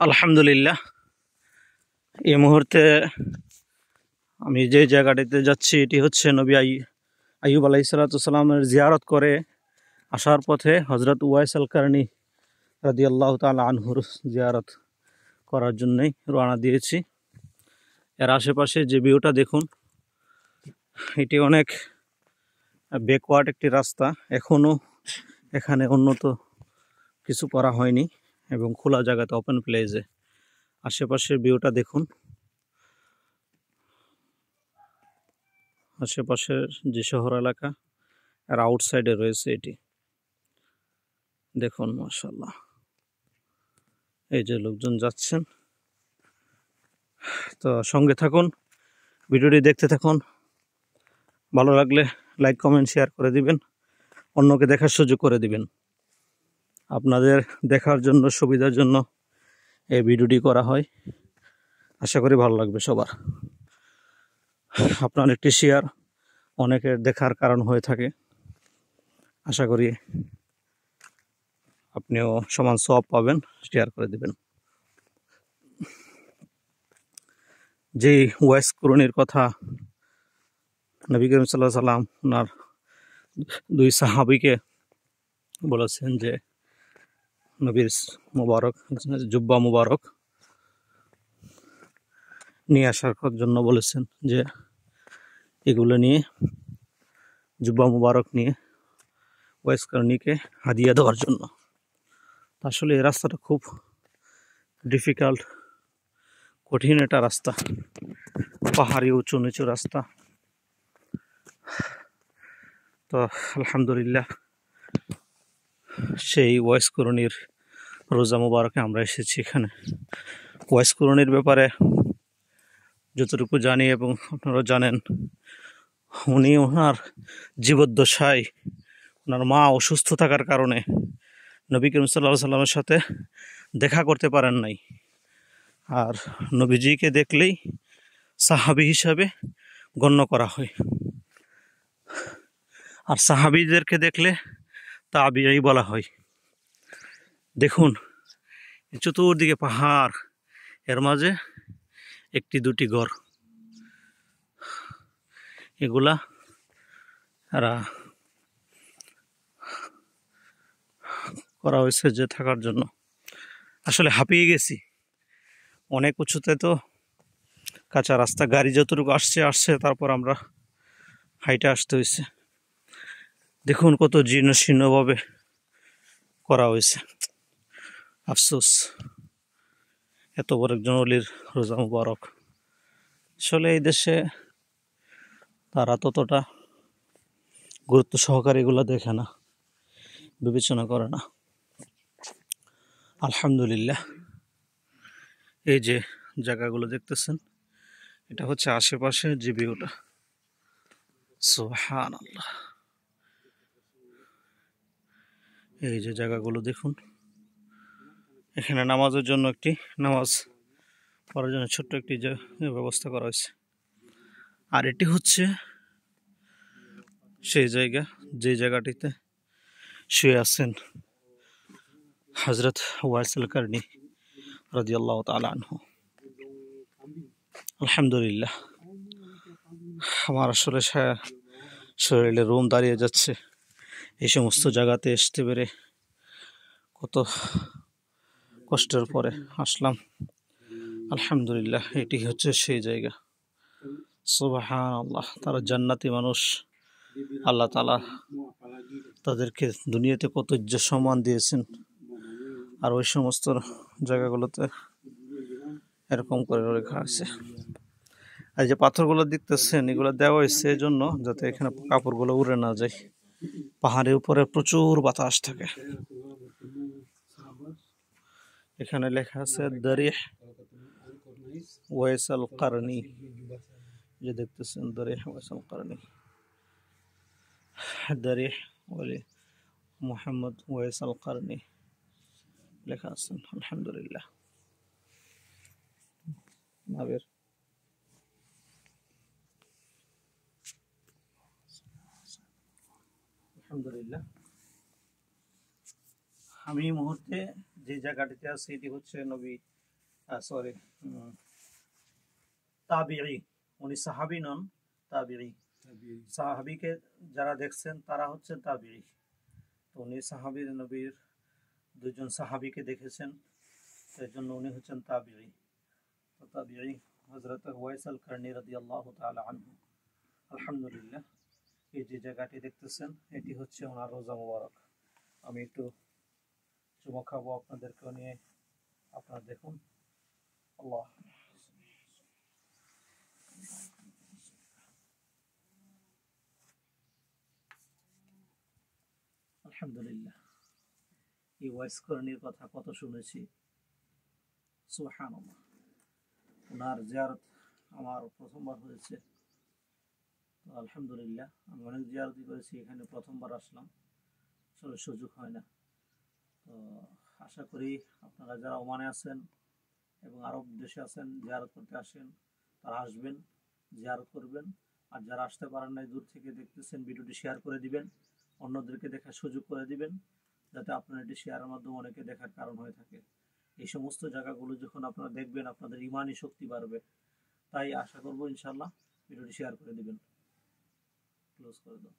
আলহামদুলিল্লাহ। এই মুহূর্তে আমি যে জায়গাটিতে যাচ্ছি এটি হচ্ছে নবী আইয়ুব আলাইহিসসালামের জিয়ারত করে আসার পথে হজরত উওয়াইস আল কারনী রাদিয়াল্লাহু তাআলা আনহুর জিয়ারত করার জন্যই রওনা দিয়েছি। এর আশেপাশে যে ভিউটা দেখুন, এটি অনেক ব্যাকওয়ার্ড একটি রাস্তা, এখনও এখানে উন্নত কিছু করা হয়নি এবং খোলা জায়গাতে ওপেন প্লেসে আশেপাশের ভিউটা দেখুন। আশেপাশের যে শহর এলাকা আর আউটসাইডে রয়েছে এটি দেখুন, মাশাআল্লাহ। এই যে লোকজন যাচ্ছেন, তো সঙ্গে থাকুন, ভিডিওটি দেখতে থাকুন। ভালো লাগলে লাইক কমেন্ট শেয়ার করে দিবেন, অন্যকে দেখার সুযোগ করে দিবেন। আপনাদের দেখার জন্য, সুবিধার জন্য এই ভিডিওটি করা হয়। আশা করি ভালো লাগবে সবার। আপনার একটি শেয়ার অনেকের দেখার কারণ হয়ে থাকে। আশা করি আপনিও সমান সওয়াব পাবেন, শেয়ার করে দিবেন। যেই ওয়াইস কুরনির কথা নবী করিম সাল্লাল্লাহু আলাইহি সাল্লাম ওনার দুই সাহাবীকে বলেছেন যে নবীর মুবারক জুব্বা মুবারক নিয়ে আসার জন্য বলেছেন, যে এগুলো নিয়ে জুব্বা মুবারক নিয়ে ওয়াইস কুরনিকে হাদিয়া দেওয়ার জন্য। আসলে এই রাস্তাটা খুব ডিফিকাল্ট, কঠিন একটা রাস্তা, পাহাড়ি উঁচু নিচু রাস্তা। তো আলহামদুলিল্লাহ, সেই ওয়াইস কুরনির রোজা মুবারকে আমরা এসেছি এখানে। ওয়াইস কুরনির ব্যাপারে যতটুকু জানি এবং আপনারা জানেন, উনি ওনার জীবদ্দশায় ওনার মা অসুস্থ থাকার কারণে নবী করিম সাল্লাল্লাহু আলাইহি সাল্লামের সাথে দেখা করতে পারেন নাই। আর নবীজিকে দেখলেই সাহাবী হিসাবে গণ্য করা হয়, আর সাহাবীদেরকে দেখলে তাবিঈ বলা হয়। দেখুন, চতুর্দিকে পাহাড়, এর মাঝে একটি দুটি ঘর, এগুলা এরা করা হয়েছে যে থাকার জন্য। আসলে হাঁপিয়ে গেছি, অনেক উঁচুতে, তো কাঁচা রাস্তা, গাড়ি যতটুকু আসছে তারপর আমরা হাইটে আসতে হয়েছে। দেখুন কত জীর্ণ শীর্ণভাবে করা হয়েছে। আফসোস, এত বড় একজন ওলির রোজা মুবারক। আসলে এই দেশে তারা ততটা গুরুত্ব সহকারে এগুলো দেখে না, বিবেচনা করে না। আলহামদুলিল্লাহ, এই যে জায়গাগুলো দেখতেছেন, এটা হচ্ছে আশেপাশে যে ভিউটা। সুবহানাল্লাহ, এই যে জায়গাগুলো দেখুন, এখানে নামাজের জন্য একটি নামাজ পড়ার জন্য ছোট্ট একটি ব্যবস্থা করা হয়েছে। আর এটি হচ্ছে সেই জায়গা, যে জায়গাটিতে শুয়ে আছেন হযরত উওয়াইস আল কারনী রাদিয়াল্লাহু তাআলা আনহু। আলহামদুলিল্লাহ, আমার আসলে শরীরে রোম দাঁড়িয়ে যাচ্ছে এই সমস্ত জায়গাতে আসতে পেরে। কত কষ্টের পরে আসলাম। আলহামদুলিল্লাহ, এটি হচ্ছে সেই জায়গা। সুবহানাল্লাহ, তারা জান্নাতি মানুষ। আল্লাহ তাআলা তাদেরকে দুনিয়াতে কত ইজ্জত সম্মান দিয়েছেন, আর ওই সমস্ত জায়গাগুলোতে এরকম করে রেখা আছে। আর যে পাথরগুলো দেখতেছেন, এগুলো দেওয়া হয়েছে এই জন্য যাতে এখানে কাপড়গুলো উড়ে না যায়। পাহাড়ের উপরে প্রচুর বাতাস থাকে। এখানে লেখা আছে দারিহ ওয়াইস আল কারনী, যে দেখতেছেন দারিহ ওয়াইস আল কারনী, দারিহ ওলি মুহাম্মদ ওয়াইস আল কারনী লেখা আছে। আলহামদুলিল্লাহ, নাবের আলহামদুলিল্লাহ। আমি এই মুহূর্তে যে জায়গাটিতে আছি এটি হচ্ছে নবী সরি, তাবিঈ, উনি সাহাবী নন, তাবিঈ। সাহাবীকে যারা দেখছেন তারা হচ্ছে তাবিঈ। তো উনি সাহাবীর নবীর দুজন সাহাবীকে দেখেছেন, সেই জন্য উনি হচ্ছেন তাবিঈ। তো তাবিঈ হযরত ওয়াইস আল কারনী রাদিয়াল্লাহু তাআলা আনহু। আলহামদুলিল্লাহ, এই যে জায়গাটি দেখতেছেন এটি হচ্ছে ওনার রোজা মুবারক। আমি একটু চুমো খাবো আপনাদেরকেও নিয়ে, আপনারা দেখুন। আল্লাহ, আলহামদুলিল্লাহ। এই ওয়াইস করণীর কথা কত শুনেছি, সুবহানাল্লাহ। ওনার জিয়ারত আমার প্রথমবার হয়েছে। তো আলহামদুলিল্লাহ, আমি অনেক জিয়ারতই করেছি, এখানে প্রথমবার আসলাম, আসলে সুযোগ হয় না। তো আশা করি আপনারা যারা ওমানে আছেন এবং আরব দেশে আছেন, জিয়ারত করতে আসেন, তারা আসবেন, জিয়ারত করবেন। আর যারা আসতে পারেন নাই, দূর থেকে দেখতেছেন, ভিডিওটি শেয়ার করে দিবেন, অন্যদেরকে দেখার সুযোগ করে দিবেন, যাতে আপনার এটি শেয়ারের মাধ্যমে অনেকে দেখার কারণ হয়ে থাকে। এই সমস্ত জায়গাগুলো যখন আপনারা দেখবেন, আপনাদের ইমানি শক্তি বাড়বে। তাই আশা করবো ইনশাল্লাহ ভিডিওটি শেয়ার করে দিবেন। ক্লোজ করে দাও।